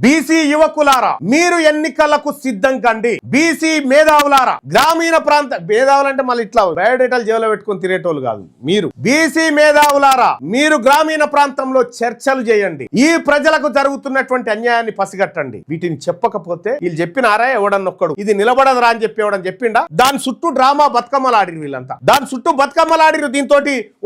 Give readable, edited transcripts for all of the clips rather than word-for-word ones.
BC యువకులారా మీరు ఎన్నికలకు సిద్ధం కండి. బీసీ మేధావులారా, గ్రామీణ ప్రాంత మేధావులంటే మళ్ళీ ఇట్లా బయోడేటాలు జేబులో పెట్టుకుని తినేటోళ్ళు కాదు మీరు. బీసీ మేధావులారా మీరు గ్రామీణ ప్రాంతంలో చర్చలు చేయండి. ఈ ప్రజలకు జరుగుతున్నటువంటి అన్యాయాన్ని పసిగట్టండి. వీటిని చెప్పకపోతే వీళ్ళు చెప్పినారా ఎవడన్నొక్కడు ఇది నిలబడదురా అని చెప్పి ఎవడని చెప్పిండా? దాని చుట్టూ డ్రామా బతుకమ్మలాడిరు వీళ్ళంతా. దాని చుట్టూ బతుకమ్మలాడిరు. దీంతో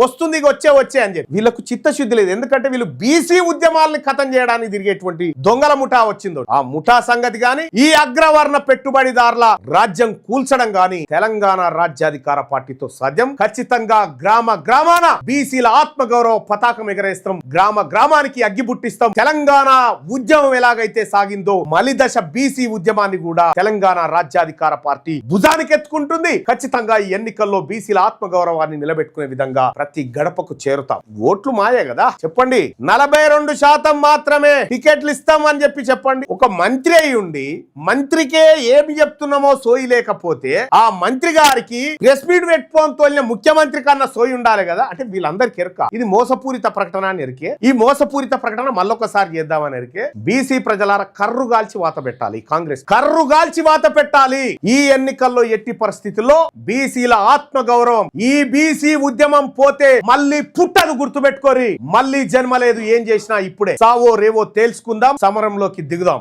వస్తుంది వచ్చే అని చెప్పి వీళ్ళకు చిత్తశుద్ధి లేదు. ఎందుకంటే వీళ్ళు బీసీ ఉద్యమాలని ఖతం చేయడానికి తిరిగేటువంటి దొంగల ముఠా వచ్చిందో ఆ ముఠా సంగతి గాని, ఈ అగ్రవర్ణ పెట్టుబడిదారుల రాజ్యం కూల్చడం గాని తెలంగాణ రాజ్యాధికార పార్టీతో సాధ్యం. ఖచ్చితంగా గ్రామాన బీసీల ఆత్మగౌరవ పతాకం ఎగరేస్తాం. గ్రామానికి అగ్గి పుట్టిస్తాం. తెలంగాణ ఉద్యమం ఎలాగైతే సాగిందో మలిదశ బీసీ ఉద్యమాన్ని కూడా తెలంగాణ రాజ్యాధికార పార్టీ భుజానికి ఎత్తుకుంటుంది. ఖచ్చితంగా ఈ ఎన్నికల్లో బీసీల ఆత్మగౌరవాన్ని నిలబెట్టుకునే విధంగా ప్రతి గడపకు చేరుతాం. ఓట్లు మాయే కదా చెప్పండి. 42% మాత్రమే టికెట్లు ఇస్తాం అని చెప్పండి. ఒక మంత్రి అయి ఉండి మంత్రికే ఏమి చెప్తున్నామో సోయి లేకపోతే ఆ మంత్రి గారికి ప్రెస్ మీట్ పెట్టుకోని తోలిన ముఖ్యమంత్రి కన్నా సోయి ఉండాలి కదా. అంటే వీళ్ళందరికీ ఎరక ఇది మోసపూరిత ప్రకటన అని ఎరికే. ఈ మోసపూరిత ప్రకటన మళ్ళొకసారి చేద్దామని ఎరికే. బీసీ ప్రజలార కర్రుగాల్చి వాత పెట్టాలి. కాంగ్రెస్ కర్రుగాల్చి వాత పెట్టాలి. ఈ ఎన్నికల్లో ఎట్టి పరిస్థితుల్లో బీసీల ఆత్మ గౌరవం, ఈ బీసీ ఉద్యమం పోతే మళ్ళీ పుట్టదు. గుర్తుపెట్టుకోరి, మళ్ళీ జన్మ లేదు. ఏం చేసినా ఇప్పుడే సావో రేవో తేల్చుకుందాం, సమరంలోకి దిగుదాం.